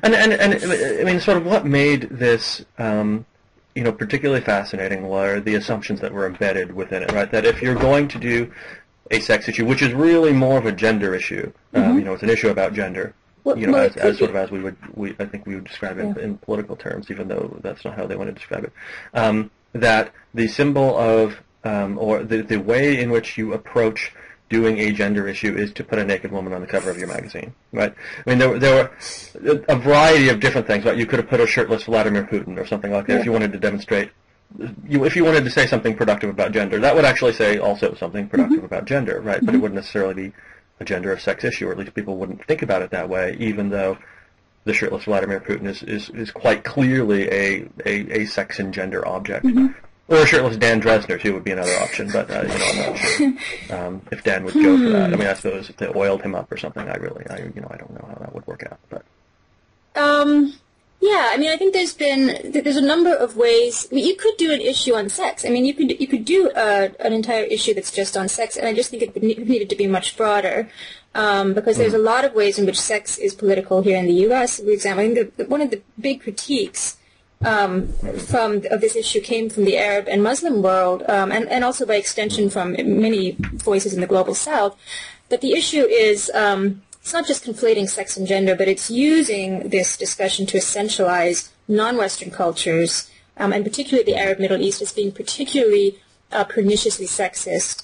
And I mean, sort of what made this, particularly fascinating were the assumptions that were embedded within it, right? That if you're going to do a sex issue, which is really more of a gender issue, it's an issue about gender, as I think we would describe it in political terms, even though that's not how they want to describe it, that the symbol of, or the way in which you approach doing a gender issue is to put a naked woman on the cover of your magazine, right? I mean, there were a variety of different things, right? You could have put a shirtless Vladimir Putin or something like that if you wanted to demonstrate, if you wanted to say something productive about gender. That would actually say also something productive about gender, right? But it wouldn't necessarily be a gender or sex issue, or at least people wouldn't think about it that way, even though the shirtless Vladimir Putin is quite clearly a sex and gender object. Or a shirtless Dan Dresner, too, would be another option, but, I'm not sure if Dan would go for that. I mean, I suppose if they oiled him up or something, I don't know how that would work out, but... Yeah, I mean, I think there's a number of ways. I mean, you could do an issue on sex. I mean, you could do an entire issue that's just on sex, and I just think it needed to be much broader, because there's a lot of ways in which sex is political here in the U.S. For example, I think one of the big critiques of this issue came from the Arab and Muslim world, and also by extension from many voices in the global South, that the issue is it's not just conflating sex and gender, but it's using this discussion to essentialize non-Western cultures, and particularly the Arab Middle East, as being particularly perniciously sexist,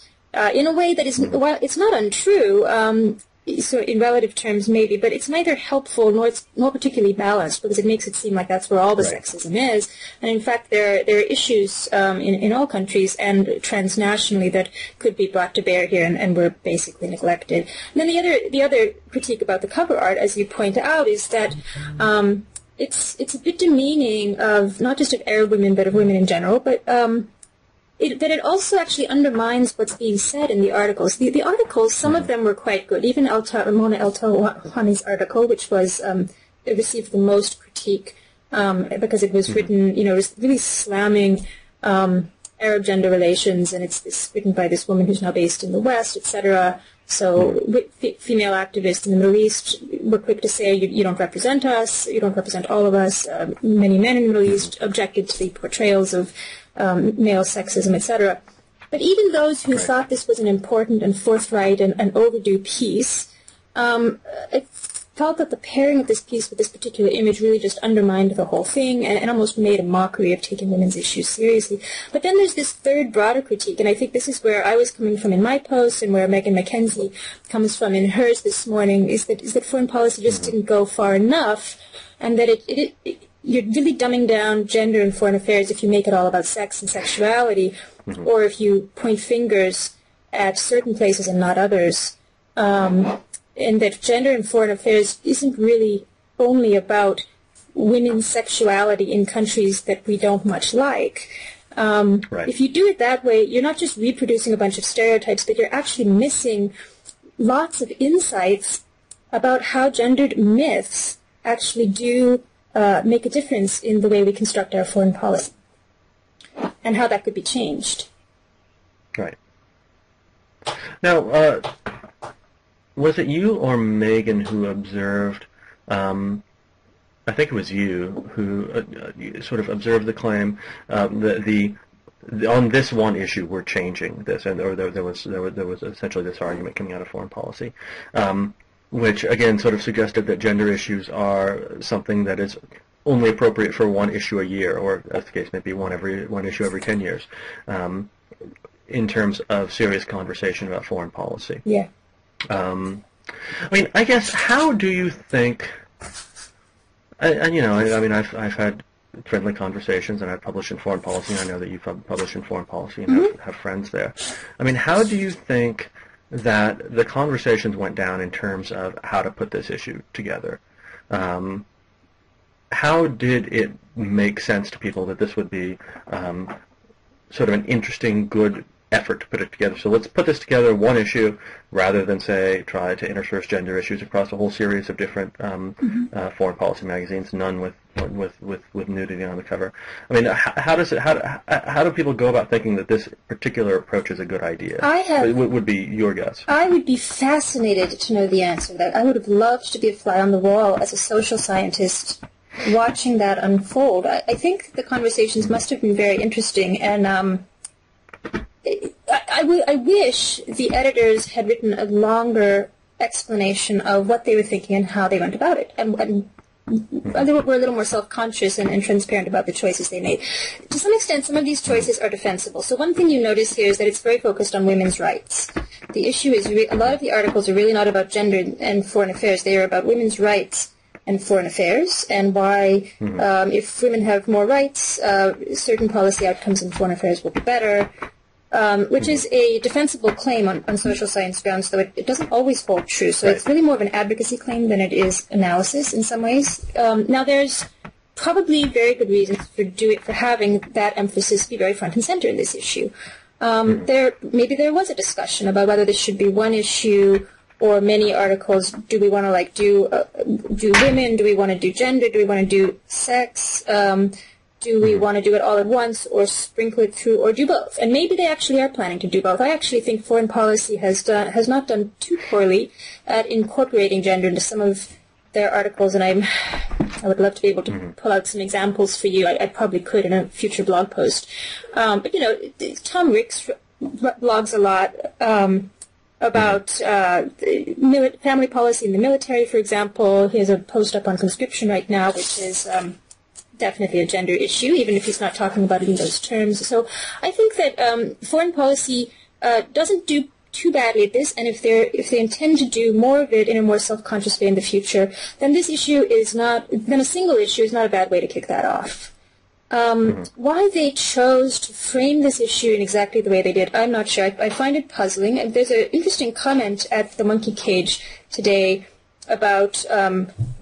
in a way that is, well, it's not untrue, so in relative terms maybe, but it's neither helpful nor particularly balanced, because it makes it seem like that's where all the sexism is. And in fact, there are issues in all countries and transnationally that could be brought to bear here, and were basically neglected. And then the other critique about the cover art, as you point out, is that it's a bit demeaning of not just of Arab women, but of women in general, but that it also actually undermines what's being said in the articles. The articles, some of them were quite good. Even Mona El-Tawani's article, which was it received the most critique because it was written, it was really slamming Arab gender relations, and it's written by this woman who's now based in the West, etc. So female activists in the Middle East were quick to say, you don't represent us, you don't represent all of us. Many men in the Middle East objected to the portrayals of male sexism, etc. But even those who thought this was an important and forthright and overdue piece, I felt that the pairing of this piece with this particular image really just undermined the whole thing and almost made a mockery of taking women's issues seriously. But then there's this third, broader critique, and I think this is where I was coming from in my post and where Megan McKenzie comes from in hers this morning, is that foreign policy just didn't go far enough, and that you're really dumbing down gender in foreign affairs if you make it all about sex and sexuality, or if you point fingers at certain places and not others. And that gender in foreign affairs isn't really only about women's sexuality in countries that we don't much like. If you do it that way, you're not just reproducing a bunch of stereotypes, but you're actually missing lots of insights about how gendered myths actually do make a difference in the way we construct our foreign policy, and how that could be changed. Right. Now, was it you or Megan who observed, I think it was you, who sort of observed the claim that on this one issue we're changing this, or there was essentially this argument coming out of foreign policy, which again sort of suggested that gender issues are something that is only appropriate for one issue a year, or as the case may be, one issue every 10 years, in terms of serious conversation about foreign policy. Yeah. I mean, I guess, how do you think, and I've had friendly conversations, and I've published in foreign policy, and I know that you've published in foreign policy and have friends there. I mean, how do you think that the conversations went down in terms of how to put this issue together? How did it make sense to people that this would be sort of an interesting, good effort to put it together. So let's put this together one issue rather than, say, try to intersperse gender issues across a whole series of different foreign policy magazines, none with nudity on the cover. I mean, how do people go about thinking that this particular approach is a good idea? Would be your guess. I would be fascinated to know the answer to that. I would have loved to be a fly on the wall as a social scientist watching that unfold. I think the conversations must have been very interesting, and I wish the editors had written a longer explanation of what they were thinking and how they went about it, and were a little more self-conscious and transparent about the choices they made. To some extent, some of these choices are defensible. So one thing you notice here is that it's very focused on women's rights. The issue is a lot of the articles are really not about gender and foreign affairs. They are about women's rights and foreign affairs, and why if women have more rights, certain policy outcomes in foreign affairs will be better. Which is a defensible claim on social science grounds, though it doesn't always hold true. So it's really more of an advocacy claim than it is analysis in some ways. Now, there's probably very good reasons for having that emphasis be very front and center in this issue. Maybe there was a discussion about whether this should be one issue or many articles. Do we want to do women? Do we want to do gender? Do we want to do sex? Do we want to do it all at once, or sprinkle it through, or do both? And maybe they actually are planning to do both. I actually think foreign policy has not done too poorly at incorporating gender into some of their articles, and I would love to be able to pull out some examples for you. I probably could in a future blog post. But Tom Ricks blogs a lot about family policy in the military, for example. He has a post up on conscription right now, which is definitely a gender issue, even if he's not talking about it in those terms. So I think that foreign policy doesn't do too badly at this, and if they intend to do more of it in a more self-conscious way in the future, then a single issue is not a bad way to kick that off. Why they chose to frame this issue in exactly the way they did, I'm not sure. I find it puzzling. And there's an interesting comment at the Monkey Cage today about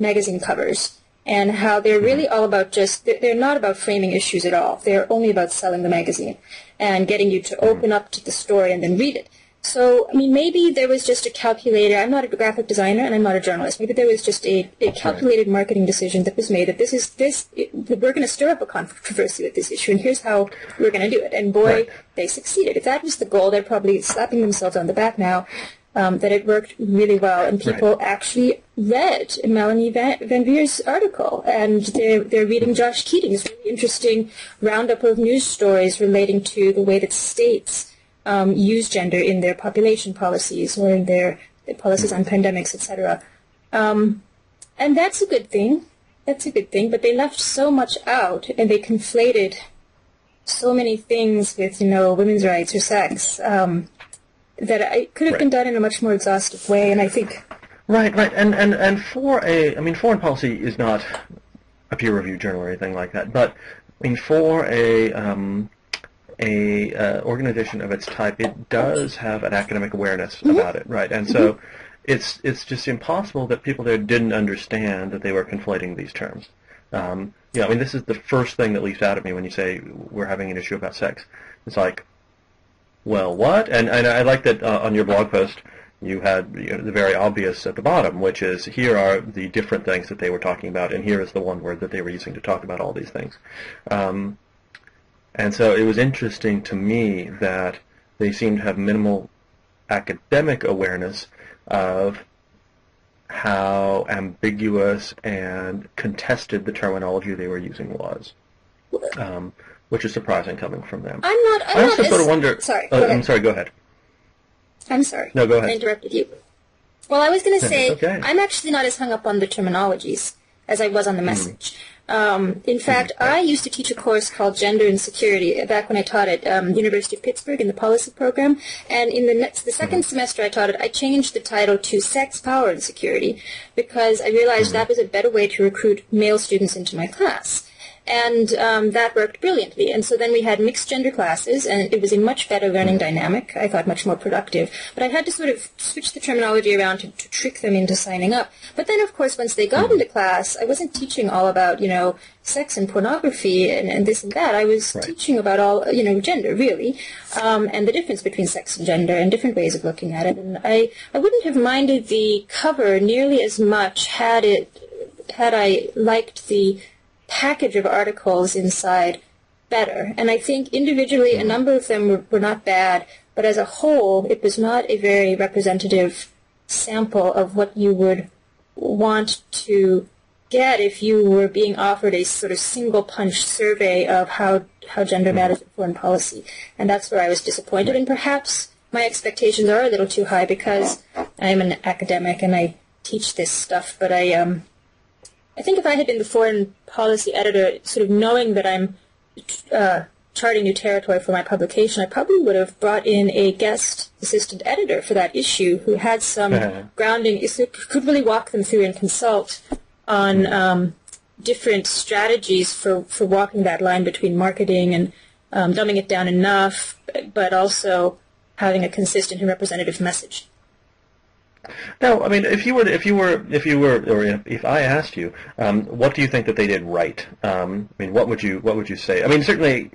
magazine covers, and how they're really all about they're not about framing issues at all. They're only about selling the magazine and getting you to open up to the story and then read it. So, I mean, maybe there was just a calculated, I'm not a graphic designer and I'm not a journalist, maybe there was just a calculated marketing decision that was made that we're going to stir up a controversy with this issue, and here's how we're going to do it. And boy, they succeeded. If that was the goal, they're probably slapping themselves on the back now. That it worked really well, and people actually read Melanie Van Veer's article, and they're reading Josh Keating's really interesting roundup of news stories relating to the way that states use gender in their population policies or in their policies on pandemics, etc. And that's a good thing. That's a good thing, but they left so much out, and they conflated so many things with, women's rights or sex. That it could have been done in a much more exhaustive way, and I think... Right, and foreign policy is not a peer-reviewed journal or anything like that, but, for a organization of its type, it does have an academic awareness about it, right? And so it's just impossible that people there didn't understand that they were conflating these terms. This is the first thing that leaps out at me when you say we're having an issue about sex. It's like, well, what? And I like that on your blog post you had the very obvious at the bottom, which is here are the different things that they were talking about, and here is the one word that they were using to talk about all these things. And so it was interesting to me that they seemed to have minimal academic awareness of how ambiguous and contested the terminology they were using was. Which is surprising coming from them. I also sort of wonder... Sorry, I'm sorry, go ahead. I'm sorry. No, go ahead. I interrupted you. Well, I was going to say, okay. I'm actually not as hung up on the terminologies as I was on the message. In fact, I used to teach a course called Gender and Security back when I taught at University of Pittsburgh in the policy program, and in the second semester I taught it, I changed the title to Sex, Power, and Security because I realized that was a better way to recruit male students into my class. And that worked brilliantly. And so then we had mixed gender classes, and it was a much better learning dynamic, I thought much more productive. But I had to sort of switch the terminology around to trick them into signing up. But then, of course, once they got into class, I wasn't teaching all about, sex and pornography and this and that. I was teaching about all, gender, really, and the difference between sex and gender and different ways of looking at it. And I wouldn't have minded the cover nearly as much had I liked the package of articles inside better. And I think individually a number of them were not bad, but as a whole it was not a very representative sample of what you would want to get if you were being offered a sort of single punch survey of how gender matters in foreign policy. And that's where I was disappointed, and perhaps my expectations are a little too high because I'm an academic and I teach this stuff, but I think if I had been the foreign policy editor, sort of knowing that I'm charting new territory for my publication, I probably would have brought in a guest assistant editor for that issue who had some grounding, could really walk them through and consult on different strategies for walking that line between marketing and dumbing it down enough, but also having a consistent and representative message. Now, I mean, if I asked you, what do you think that they did right? I mean, what would you say? I mean, certainly,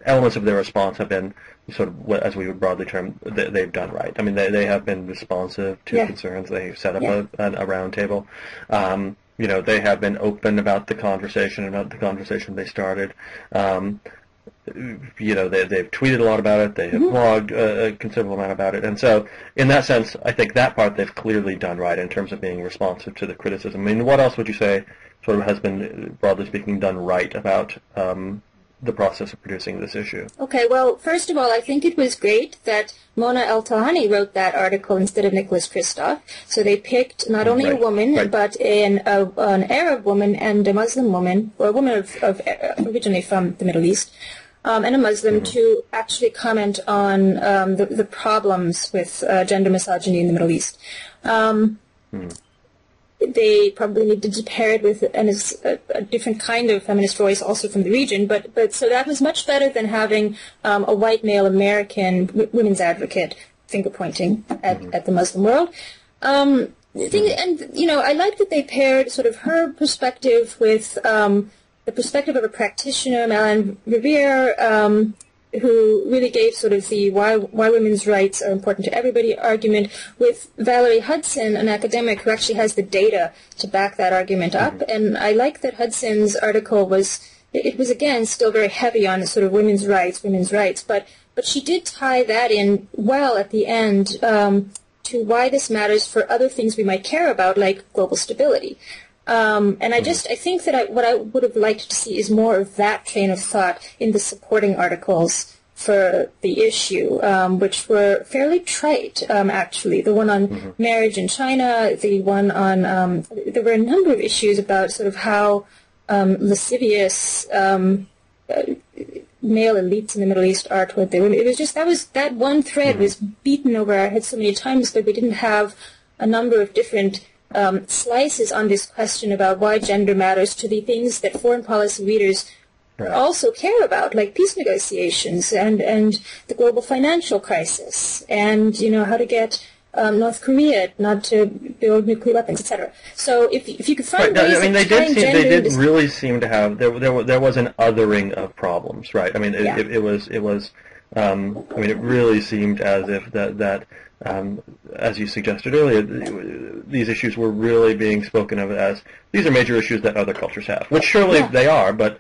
elements of their response have been sort of, as we would broadly term, they've done right. I mean, they have been responsive to concerns. They've set up a round table. They have been open about the conversation they started. They've tweeted a lot about it. They have blogged a considerable amount about it. And so, in that sense, I think that part they've clearly done right in terms of being responsive to the criticism. I mean, what else would you say sort of has been, broadly speaking, done right about the process of producing this issue? Okay, well, first of all, I think it was great that Mona El-Tahani wrote that article instead of Nicholas Kristof. So they picked not only a woman, but an Arab woman and a Muslim woman, or a woman of originally from the Middle East, and a Muslim to actually comment on the problems with gender misogyny in the Middle East. They probably needed to pair it with a different kind of feminist voice also from the region, but so that was much better than having a white male American women's advocate finger-pointing at the Muslim world. I like that they paired sort of her perspective with the perspective of a practitioner, Malin Revere, who really gave sort of the why women's rights are important to everybody argument, with Valerie Hudson, an academic who actually has the data to back that argument up. And I like that Hudson's article was again still very heavy on sort of women's rights, but she did tie that in well at the end to why this matters for other things we might care about, like global stability. And I think that what I would have liked to see is more of that train of thought in the supporting articles for the issue, which were fairly trite, actually. The one on marriage in China, the one on, there were a number of issues about sort of how lascivious male elites in the Middle East are toward their women. It was just, that one thread was beaten over our heads so many times that we didn't have a number of different slices on this question about why gender matters to the things that foreign policy readers also care about, like peace negotiations and the global financial crisis, and how to get North Korea not to build nuclear weapons, etc. So if you could find ways they did really seem to have there was an othering of problems, right? I mean, it was it really seemed as if that as you suggested earlier, these issues were really being spoken of as these are major issues that other cultures have, which surely they are, but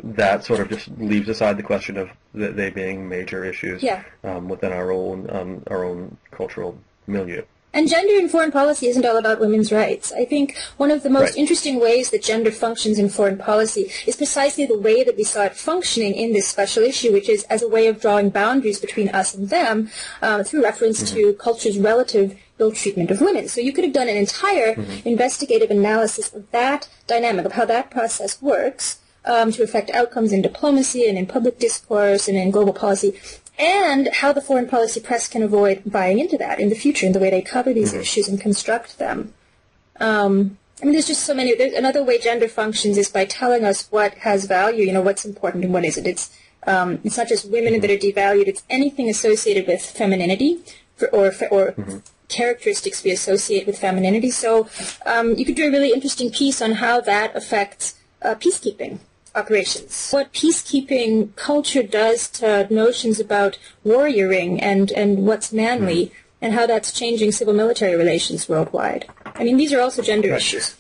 that sort of just leaves aside the question of they being major issues within our own cultural milieu. And gender in foreign policy isn't all about women's rights. I think one of the most interesting ways that gender functions in foreign policy is precisely the way that we saw it functioning in this special issue, which is as a way of drawing boundaries between us and them through reference to culture's relative ill treatment of women. So you could have done an entire investigative analysis of that dynamic, of how that process works to affect outcomes in diplomacy and in public discourse and in global policy, and how the foreign policy press can avoid buying into that in the future in the way they cover these issues and construct them. I mean, there's just so many. There's another way gender functions is by telling us what has value, you know, what's important and what isn't. It's not just women that are devalued. It's anything associated with femininity or characteristics we associate with femininity. So you could do a really interesting piece on how that affects peacekeeping operations. What peacekeeping culture does to notions about warrioring and what's manly, and how that's changing civil-military relations worldwide. I mean, these are also gender issues.